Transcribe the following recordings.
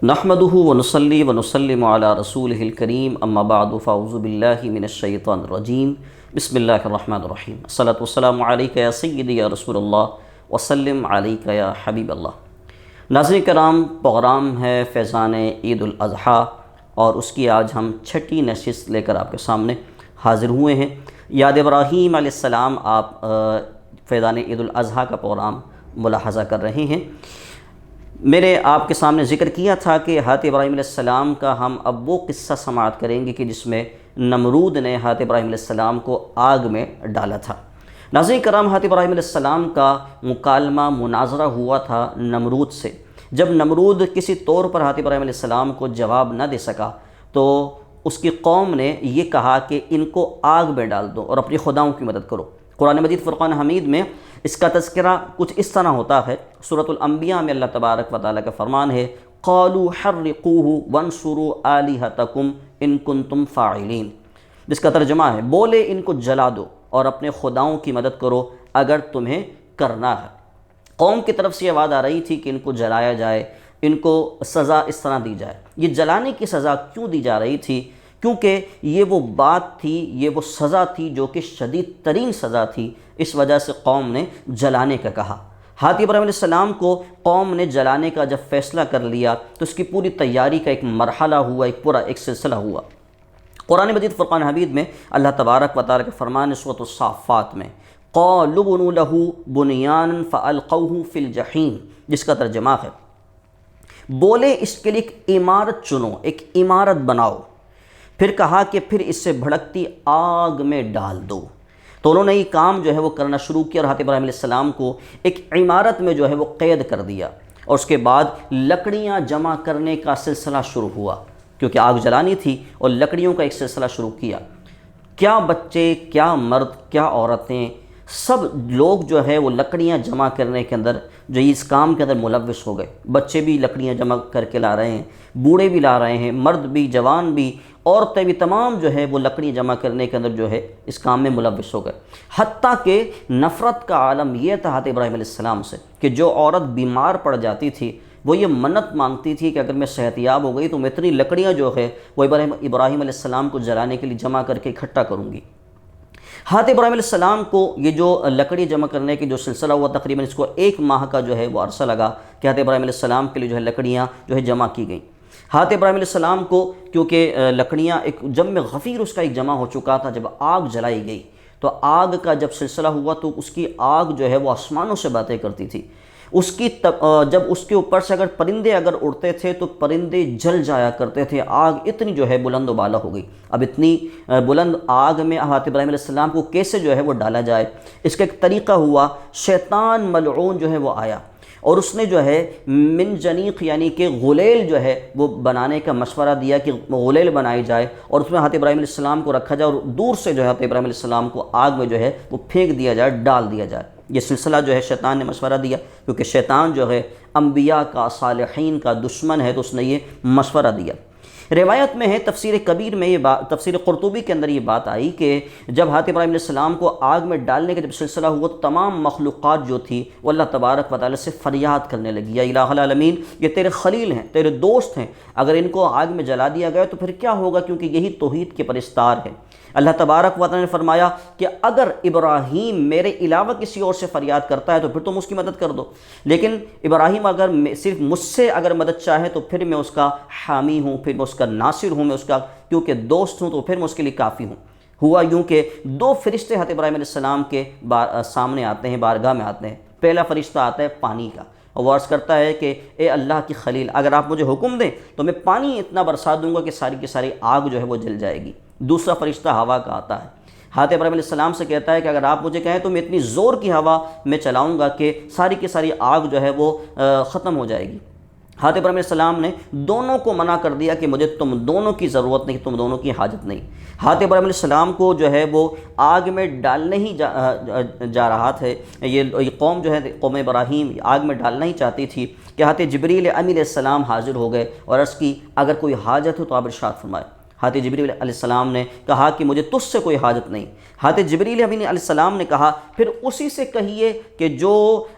نحمده ونصلي ونسلم على رسوله الكريم اما بعد فاعوذ بالله من الشیطان الرجیم بسم اللہ الرحمن الرحیم الصلاۃ والسلام علیک یا سیدی یا رسول اللہ وسلم علیک یا حبیب اللہ۔ ناظرین کرام، پروگرام ہے فیضان عید الاضحیٰ اور اس کی آج ہم چھٹی نشست لے کر آپ کے سامنے حاضر ہوئے ہیں۔ یاد ابراہیم علیہ السلام آپ فیضان عید الاضحیٰ کا پروگرام ملاحظہ کر رہے ہیں۔ میں نے آپ کے سامنے ذکر کیا تھا کہ حضرت ابراہیم علیہ السلام کا ہم اب وہ قصہ سماعت کریں گے کہ جس میں نمرود نے حضرت ابراہیم علیہ السلام کو آگ میں ڈالا تھا۔ ناظرین کرام، حضرت ابراہیم علیہ السلام کا مکالمہ مناظرہ ہوا تھا نمرود سے۔ جب نمرود کسی طور پر حضرت ابراہیم علیہ السلام کو جواب نہ دے سکا تو اس کی قوم نے یہ کہا کہ ان کو آگ میں ڈال دو اور اپنی خداؤں کی مدد کرو۔ قرآن مجید فرقان حمید میں اس کا تذکرہ کچھ اس طرح ہوتا ہے۔ سورۃ الانبیاء میں اللہ تبارک و تعالیٰ کا فرمان ہے، قالوا حرقوہ وانصروا آلہتکم ان کنتم فاعلین، جس کا ترجمہ ہے بولے ان کو جلا دو اور اپنے خداؤں کی مدد کرو اگر تمہیں کرنا ہے۔ قوم کی طرف سے یہ آواز آ رہی تھی کہ ان کو جلایا جائے، ان کو سزا اس طرح دی جائے۔ یہ جلانے کی سزا کیوں دی جا رہی تھی؟ کیونکہ یہ وہ بات تھی، یہ وہ سزا تھی جو کہ شدید ترین سزا تھی، اس وجہ سے قوم نے جلانے کا کہا۔ حضرت ابراہیم علیہ السلام کو قوم نے جلانے کا جب فیصلہ کر لیا تو اس کی پوری تیاری کا ایک مرحلہ ہوا، ایک سلسلہ ہوا۔ قرآن مجید فرقان حمید میں اللہ تبارک و تعالیٰ کے فرمان سورۃ الصافات میں قالوا بنوا لہ بنیانا فالقوہ فی الجحیم، جس کا ترجمہ ہے بولے اس کے لیے ایک عمارت چنو، ایک عمارت بناؤ، پھر کہا کہ پھر اس سے بھڑکتی آگ میں ڈال دو۔ تو انہوں نے یہ کام جو ہے وہ کرنا شروع کیا اور حضرت ابراہیم علیہ السلام کو ایک عمارت میں جو ہے وہ قید کر دیا، اور اس کے بعد لکڑیاں جمع کرنے کا سلسلہ شروع ہوا، کیونکہ آگ جلانی تھی اور لکڑیوں کا ایک سلسلہ شروع کیا۔ کیا بچے، کیا مرد، کیا عورتیں، سب لوگ جو ہے وہ لکڑیاں جمع کرنے کے اندر جو اس کام کے اندر ملوث ہو گئے۔ بچے بھی لکڑیاں جمع کر کے لا رہے ہیں، بوڑھے بھی لا رہے ہیں، مرد بھی، جوان بھی، عورتیں بھی، تمام جو ہے وہ لکڑیاں جمع کرنے کے اندر جو ہے اس کام میں ملوث ہو گئے۔ حتیٰ کہ نفرت کا عالم یہ تھا حضرت ابراہیم علیہ السلام سے کہ جو عورت بیمار پڑ جاتی تھی وہ یہ منت مانگتی تھی کہ اگر میں صحت یاب ہو گئی تو میں اتنی لکڑیاں جو ہے وہ ابراہیم علیہ السلام کو جلانے کے لیے جمع کر کے اکٹھا کروں گی۔ حضرت ابراہیم علیہ السلام کو یہ جو لکڑی جمع کرنے کی جو سلسلہ ہوا، تقریباً اس کو 1 ماہ کا جو ہے وہ عرصہ لگا کہ حضرت ابراہیم علیہ السلام کے لیے جو ہے لکڑیاں جو ہے جمع کی گئیں۔ حضرت ابراہیم علیہ السلام کو کیونکہ لکڑیاں ایک جم غفیر اس کا ایک جمع ہو چکا تھا، جب آگ جلائی گئی تو آگ کا جب سلسلہ ہوا تو اس کی آگ جو ہے وہ آسمانوں سے باتیں کرتی تھی۔ جب اس کے اوپر سے اگر پرندے اگر اڑتے تھے تو پرندے جل جایا کرتے تھے۔ آگ اتنی جو ہے بلند و بالا ہو گئی۔ اب اتنی بلند آگ میں حضرت ابراہیم علیہ السلام کو کیسے جو ہے وہ ڈالا جائے؟ اس کا ایک طریقہ ہوا، شیطان ملعون جو ہے وہ آیا اور اس نے جو ہے منجنیق یعنی کہ غلیل جو ہے وہ بنانے کا مشورہ دیا کہ غلیل بنائی جائے اور اس میں حضرت ابراہیم علیہ السلام کو رکھا جائے اور دور سے جو ہے حضرت ابراہیم علیہ السلام کو آگ میں جو ہے وہ پھینک دیا جائے، ڈال دیا جائے۔ یہ سلسلہ جو ہے شیطان نے مشورہ دیا، کیونکہ شیطان جو ہے انبیاء کا، صالحین کا دشمن ہے، تو اس نے یہ مشورہ دیا۔ روایت میں ہے، تفسیر کبیر میں یہ بات، تفسیر قرطبی کے اندر یہ بات آئی کہ جب حضرت ابراہیم علیہ السلام کو آگ میں ڈالنے کا جب سلسلہ ہوا تو تمام مخلوقات جو تھی وہ اللہ تبارک و تعالیٰ سے فریاد کرنے لگی، یا الہ العالمین، یہ تیرے خلیل ہیں، تیرے دوست ہیں، اگر ان کو آگ میں جلا دیا گیا تو پھر کیا ہوگا، کیونکہ یہی توحید کے پرستار ہیں۔ اللہ تبارک و تعالیٰ نے فرمایا کہ اگر ابراہیم میرے علاوہ کسی اور سے فریاد کرتا ہے تو پھر تم اس کی مدد کر دو، لیکن ابراہیم اگر صرف مجھ سے اگر مدد چاہے تو پھر میں اس کا حامی ہوں، پھر میں اس کا ناصر ہوں، میں اس کا کیونکہ دوست ہوں تو پھر میں اس کے لیے کافی ہوں۔ ہوا یوں کہ 2 فرشتے حضرت ابراہیم علیہ السلام کے سامنے آتے ہیں، بارگاہ میں آتے ہیں۔ پہلا فرشتہ آتا ہے پانی کا اور وہ عرض کرتا ہے کہ اے اللہ کی خلیل، اگر آپ مجھے حکم دیں تو میں پانی اتنا برسا دوں گا کہ ساری کی ساری آگ جو ہے وہ جل جائے گی۔ دوسرا فرشتہ ہوا کا آتا ہے، حضرت ابراہیم علیہ السلام سے کہتا ہے کہ اگر آپ مجھے کہیں تو میں اتنی زور کی ہوا میں چلاؤں گا کہ ساری کی ساری آگ جو ہے وہ ختم ہو جائے گی۔ حضرت ابراہیم علیہ السلام نے دونوں کو منع کر دیا کہ مجھے تم دونوں کی ضرورت نہیں، تم دونوں کی حاجت نہیں۔ حضرت ابراہیم علیہ السلام کو جو ہے وہ آگ میں ڈالنے ہی جا رہا تھا، یہ قوم جو ہے قوم ابراہیم آگ میں ڈالنا ہی چاہتی تھی کہ حضرت جبریل امین علیہ السلام حاضر ہو گئے اور عرض کی اگر کوئی حاجت ہو تو آپ ارشاد فرمائے۔ حضرت جبریل علیہ السلام نے کہا کہ مجھے تجھ سے کوئی حاجت نہیں۔ حضرت جبریل امین علیہ السلام نے کہا پھر اسی سے کہیے کہ جو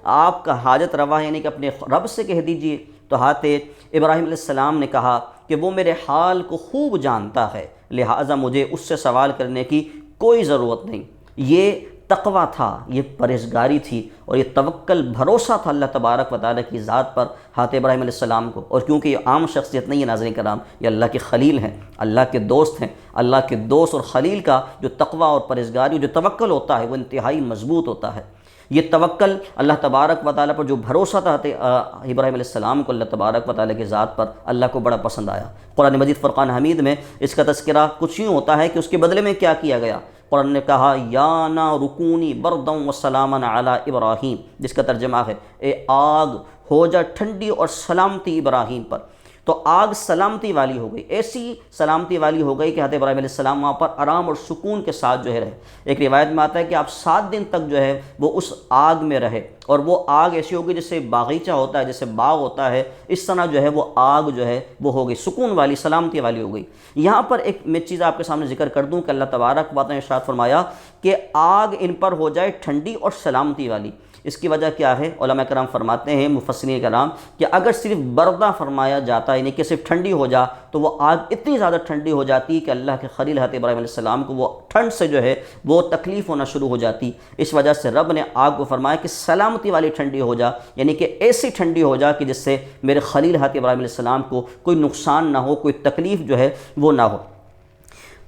آپ کا حاجت روا ہے، یعنی کہ اپنے رب سے کہہ دیجئے۔ تو حضرت ابراہیم علیہ السلام نے کہا کہ وہ میرے حال کو خوب جانتا ہے، لہٰذا مجھے اس سے سوال کرنے کی کوئی ضرورت نہیں۔ یہ تقویٰ تھا، یہ پرہیزگاری تھی، اور یہ توکل، بھروسہ تھا اللہ تبارک و تعالیٰ کی ذات پر حضرت ابراہیم علیہ السلام کو۔ اور کیونکہ یہ عام شخصیت نہیں ہے ناظرین کرام، یہ اللہ کے خلیل ہیں، اللہ کے دوست ہیں۔ اللہ کے دوست اور خلیل کا جو تقویٰ اور پرہیزگاری، جو توکل ہوتا ہے، وہ انتہائی مضبوط ہوتا ہے۔ یہ توکل اللہ تبارک و تعالیٰ پر جو بھروسہ تھا ابراہیم علیہ السلام کو اللہ تبارک و تعالیٰ کی ذات پر، اللہ کو بڑا پسند آیا۔ قرآن مجید فرقان حمید میں اس کا تذکرہ کچھ یوں ہوتا ہے کہ اس کے بدلے میں کیا کیا گیا۔ قرآن نے کہا یا نار کونی بردا وسلاما علی ابراہیم، جس کا ترجمہ ہے اے آگ ہو جا ٹھنڈی اور سلامتی ابراہیم پر۔ تو آگ سلامتی والی ہو گئی، ایسی سلامتی والی ہو گئی کہ حضرت ابراہیم علیہ السلام وہاں پر آرام اور سکون کے ساتھ جو ہے رہے۔ ایک روایت میں آتا ہے کہ آپ 7 دن تک جو ہے وہ اس آگ میں رہے، اور وہ آگ ایسی ہوگی جیسے باغیچہ ہوتا ہے، جیسے باغ ہوتا ہے، اس طرح جو ہے وہ آگ جو ہے وہ ہو گئی، سکون والی، سلامتی والی ہو گئی۔ یہاں پر ایک میں چیز آپ کے سامنے ذکر کر دوں کہ اللہ تبارک و تعالیٰ نے ارشاد فرمایا کہ آگ ان پر ہو جائے ٹھنڈی اور سلامتی والی۔ اس کی وجہ کیا ہے؟ علماء کرام فرماتے ہیں، مفسرین کرام، کہ اگر صرف بردہ فرمایا جاتا ہے، یعنی کہ صرف ٹھنڈی ہو جا، تو وہ آگ اتنی زیادہ ٹھنڈی ہو جاتی کہ اللہ کے خلیل حضرت ابراہیم علیہ السلام کو وہ ٹھنڈ سے جو ہے وہ تکلیف ہونا شروع ہو جاتی۔ اس وجہ سے رب نے آگ کو فرمایا کہ سلامتی والی ٹھنڈی ہو جا، یعنی کہ ایسی ٹھنڈی ہو جا کہ جس سے میرے خلیل حضرت ابراہیم علیہ السلام کو کوئی نقصان نہ ہو، کوئی تکلیف جو ہے وہ نہ ہو۔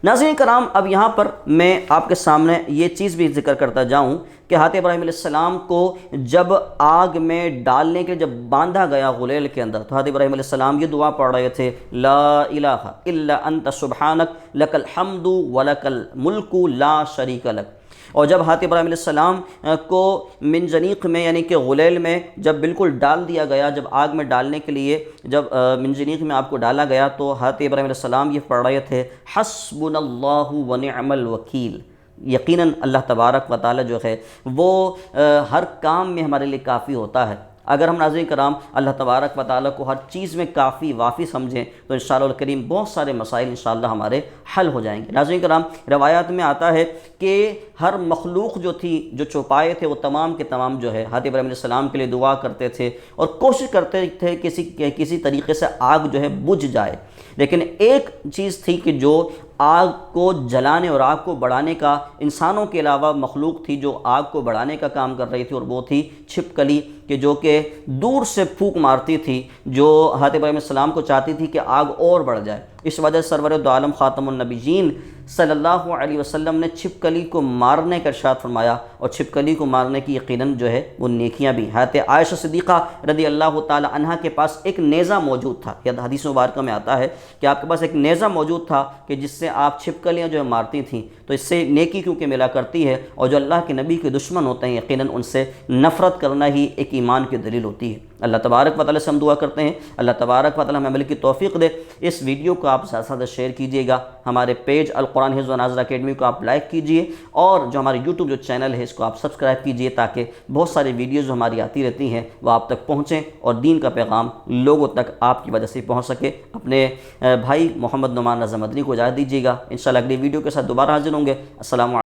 ناظرین کرام، اب یہاں پر میں آپ کے سامنے یہ چیز بھی ذکر کرتا جاؤں کہ حضرت ابراہیم علیہ السلام کو جب آگ میں ڈالنے کے جب باندھا گیا غلیل کے اندر، تو حضرت ابراہیم علیہ السلام یہ دعا پڑھ رہے تھے، لا الہ الا انت سبحانک لک الحمد ولک الملک لا شریک لک۔ اور جب حضرت ابراہیم علیہ السلام کو منجنیق میں، یعنی کہ غلیل میں جب بالکل ڈال دیا گیا، جب آگ میں ڈالنے کے لیے جب منجنیق میں آپ کو ڈالا گیا، تو حضرت ابراہیم علیہ السلام یہ پڑھ رہے تھے، حسبنا اللہ ونعم الوکیل۔ یقیناً اللہ تبارک و تعالیٰ جو ہے وہ ہر کام میں ہمارے لیے کافی ہوتا ہے۔ اگر ہم ناظرین کرام اللہ تبارک و تعالیٰ کو ہر چیز میں کافی وافی سمجھیں تو انشاءاللہ الکریم بہت سارے مسائل انشاءاللہ ہمارے حل ہو جائیں گے۔ ناظرین کرام، روایات میں آتا ہے کہ ہر مخلوق جو تھی، جو چوپائے تھے، وہ تمام کے تمام جو ہے حضرت ابراہیم علیہ السلام کے لیے دعا کرتے تھے اور کوشش کرتے تھے کسی طریقے سے آگ جو ہے بجھ جائے۔ لیکن ایک چیز تھی کہ جو آگ کو جلانے اور آگ کو بڑھانے کا، انسانوں کے علاوہ مخلوق تھی جو آگ کو بڑھانے کا کام کر رہی تھی، اور وہ تھی چھپکلی، کہ جو کہ دور سے پھونک مارتی تھی، جو حضرت ابراہیم علیہ السلام کو چاہتی تھی کہ آگ اور بڑھ جائے۔ اس وجہ سے سرور دو عالم خاتم النبیین صلی اللہ علیہ وسلم نے چھپکلی کو مارنے کا ارشاد فرمایا، اور چھپکلی کو مارنے کی یقیناً جو ہے وہ نیکیاں بھی۔ حضرت عائشہ صدیقہ رضی اللہ تعالی عنہا کے پاس ایک نیزہ موجود تھا، یہ حدیث مبارکہ میں آتا ہے کہ آپ کے پاس ایک نیزہ موجود تھا کہ جس سے آپ چھپکلیاں جو ہے مارتی تھیں، تو اس سے نیکی کیونکہ ملا کرتی ہے، اور جو اللہ کے نبی کے دشمن ہوتے ہیں یقیناً ان سے نفرت کرنا ہی ایک ایمان کی دلیل ہوتی ہے۔ اللہ تبارک و تعالیٰ سے ہم دعا کرتے ہیں اللہ تبارک و تعالیٰ ہمیں عمل کی توفیق دے۔ اس ویڈیو کو آپ زیادہ سے زیادہ شیئر کیجیے گا، ہمارے پیج القرآن حفظ و ناظرہ اکیڈمی کو آپ لائک کیجیے، اور جو ہمارے یوٹیوب جو چینل ہے اس کو آپ سبسکرائب کیجیے، تاکہ بہت ساری ویڈیوز جو ہماری آتی رہتی ہیں وہ آپ تک پہنچیں اور دین کا پیغام لوگوں تک آپ کی وجہ سے پہنچ سکے۔ اپنے بھائی محمد نعمان رضا مدنی کو اجازت دیجیے گا، انشاءاللہ اگلی ویڈیو کے ساتھ دوبارہ حاضر ہوں گے۔ السلام علیکم۔